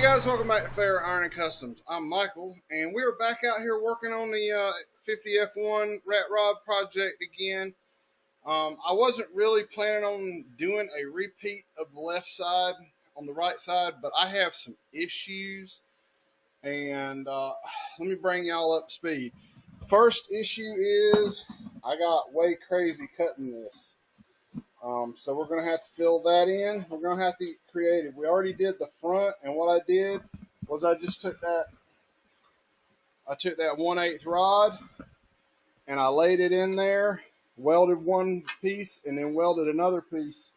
Hey guys, welcome back to Fair Iron and Customs. I'm Michael, and we're back out here working on the 50F1 Rat Rod project again. I wasn't really planning on doing a repeat of the left side on the right side, but I have some issues, and let me bring y'all up to speed. First issue is I got way crazy cutting this. So we're going to have to fill that in. We're going to have to get creative. We already did the front, and what I did was I just took that 1/8 rod, and I laid it in there, welded one piece, and then welded another piece,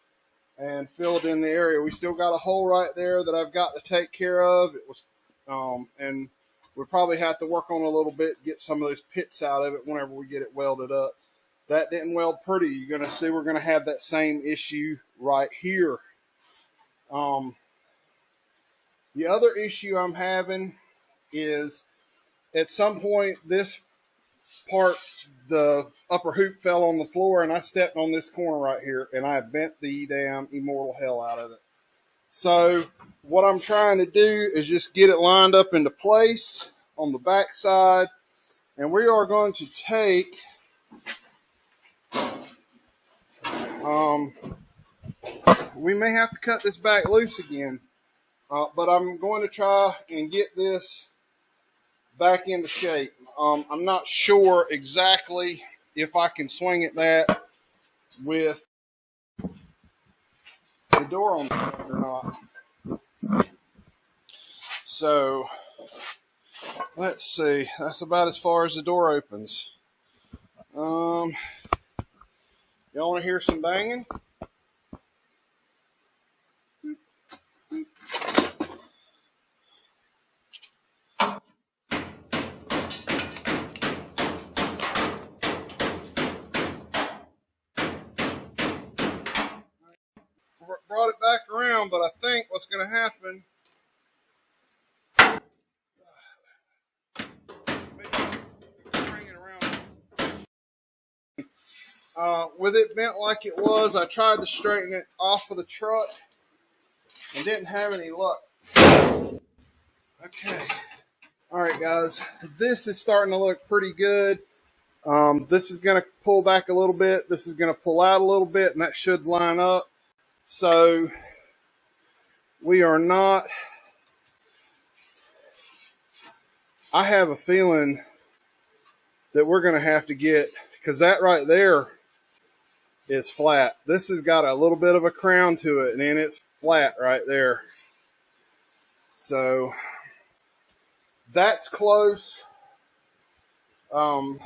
and filled in the area. We still got a hole right there that I've got to take care of. It was, and we'll probably have to work on a little bit, get some of those pits out of it whenever we get it welded up. That didn't weld pretty. You're going to see we're going to have that same issue right here. The other issue I'm having is at some point this part, the upper hoop fell on the floor, and I stepped on this corner right here, and I bent the damn immortal hell out of it. So what I'm trying to do is just get it lined up into place on the back side, and we are going to take we may have to cut this back loose again, but I'm going to try and get this back into shape. I'm not sure exactly if I can swing it that with the door on it or not. So let's see. That's about as far as the door opens. Y'all want to hear some banging? Brought it back around, but I think what's going to happen, bring it around. With it bent like it was, I tried to straighten it off of the truck and didn't have any luck. Okay. All right, guys, this is starting to look pretty good. This is going to pull back a little bit. This is going to pull out a little bit, and that should line up. So we are not, I have a feeling that we're going to have to get, because that right there is flat. This has got a little bit of a crown to it, and then it's flat right there. So that's close. What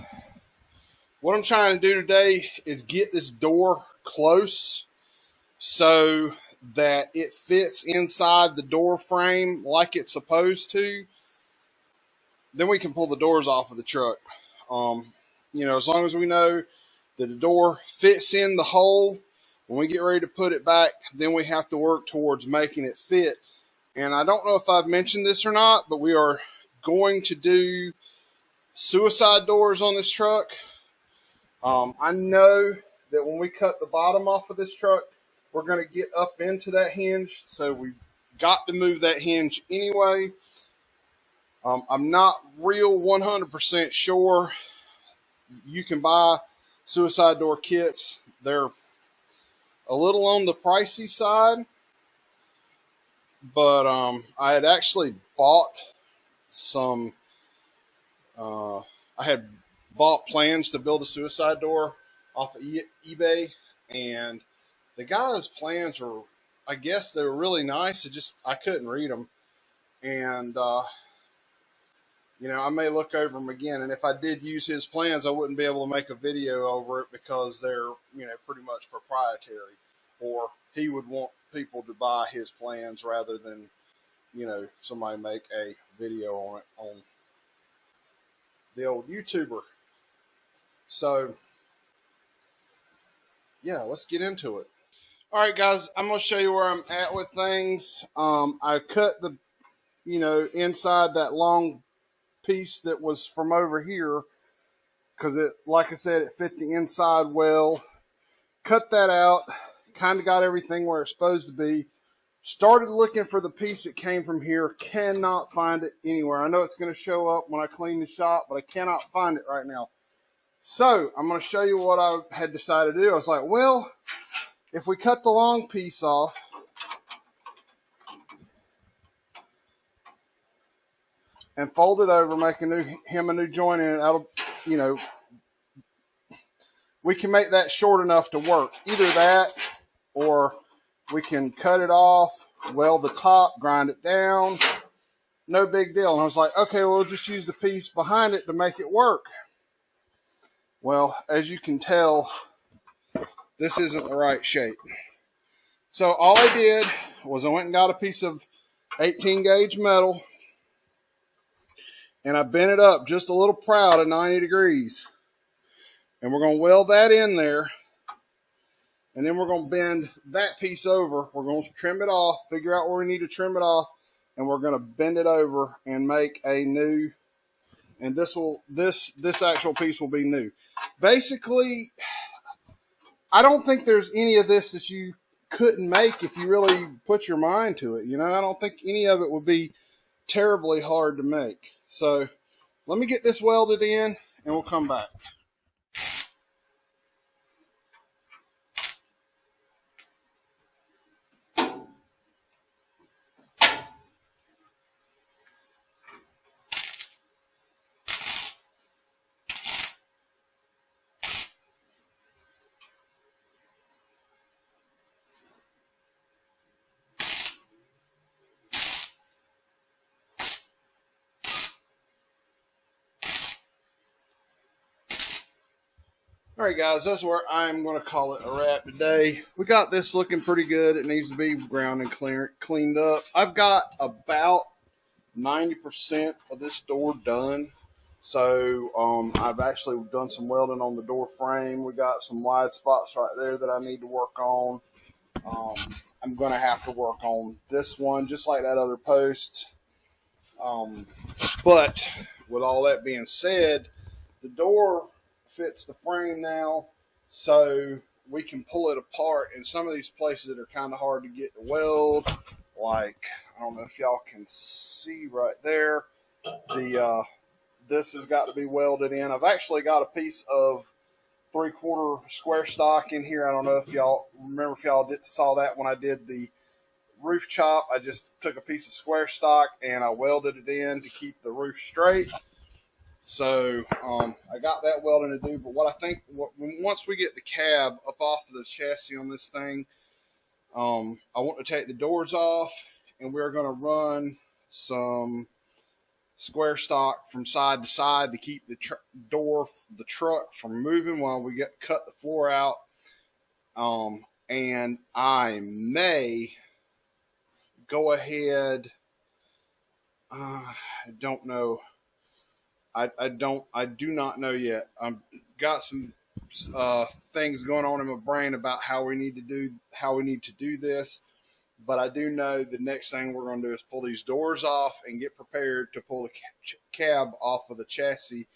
I'm trying to do today is get this door close so that it fits inside the door frame like it's supposed to. Then we can pull the doors off of the truck. As long as we know that the door fits in the hole, when we get ready to put it back, then we have to work towards making it fit. And I don't know if I've mentioned this or not, but we are going to do suicide doors on this truck. I know that when we cut the bottom off of this truck, we're going to get up into that hinge, so we've got to move that hinge anyway. I'm not real 100% sure. You can buy suicide door kits. They're a little on the pricey side, but I had actually bought some. I had bought plans to build a suicide door off of eBay, and the guy's plans were, I guess they were really nice. I couldn't read them. And, I may look over them again. And if I did use his plans, I wouldn't be able to make a video over it because they're, pretty much proprietary. Or he would want people to buy his plans rather than, somebody make a video on it on the old YouTuber. So, yeah, let's get into it. All right, guys, I'm going to show you where I'm at with things. I cut the, inside that long piece that was from over here because it, like I said, it fit the inside well. Cut that out, kind of got everything where it's supposed to be. Started looking for the piece that came from here. Cannot find it anywhere. I know it's going to show up when I clean the shop, but I cannot find it right now. So I'm going to show you what I had decided to do. I was like, well, if we cut the long piece off and fold it over, make him a new joint in it, that'll, you know, we can make that short enough to work. Either that, or we can cut it off, weld the top, grind it down. No big deal. And I was like, okay, we'll just use the piece behind it to make it work. Well, as you can tell, this isn't the right shape. So all I did was I went and got a piece of 18 gauge metal, and I bent it up just a little proud at 90 degrees. And we're going to weld that in there. And then we're going to bend that piece over. We're going to trim it off, figure out where we need to trim it off, and we're going to bend it over and make a new, and this actual piece will be new. Basically, I don't think there's any of this that you couldn't make if you really put your mind to it. You know, I don't think any of it would be terribly hard to make. So let me get this welded in and we'll come back. All right, guys, that's where I'm going to call it a wrap today. We got this looking pretty good. It needs to be ground and cleaned up. I've got about 90% of this door done. So I've actually done some welding on the door frame. We got some wide spots right there that I need to work on. I'm going to have to work on this one just like that other post. But with all that being said, the door fits the frame now, so we can pull it apart. In some of these places that are kind of hard to get to weld, like I don't know if y'all can see right there, this has got to be welded in. I've actually got a piece of 3/4 square stock in here. I don't know if y'all remember, if y'all saw that when I did the roof chop. I just took a piece of square stock and I welded it in to keep the roof straight. So I got that welding to do, but what I think, once we get the cab up off of the chassis on this thing, I want to take the doors off, and we're going to run some square stock from side to side to keep the truck from moving while we cut the floor out. And I may go ahead. I don't know. I do not know yet. I've got some things going on in my brain about how we need to do this, but I do know the next thing we're going to do is pull these doors off and get prepared to pull the cab off of the chassis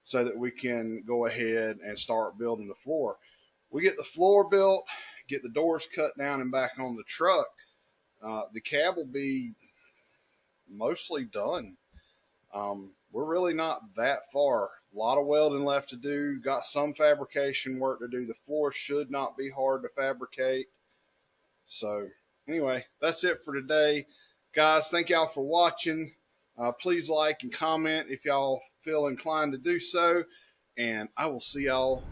so that we can go ahead and start building the floor. We get the floor built, get the doors cut down and back on the truck. The cab will be mostly done. We're really not that far. A lot of welding left to do. Got some fabrication work to do. The floor should not be hard to fabricate. So anyway, that's it for today. Guys, thank y'all for watching. Please like and comment if y'all feel inclined to do so. And I will see y'all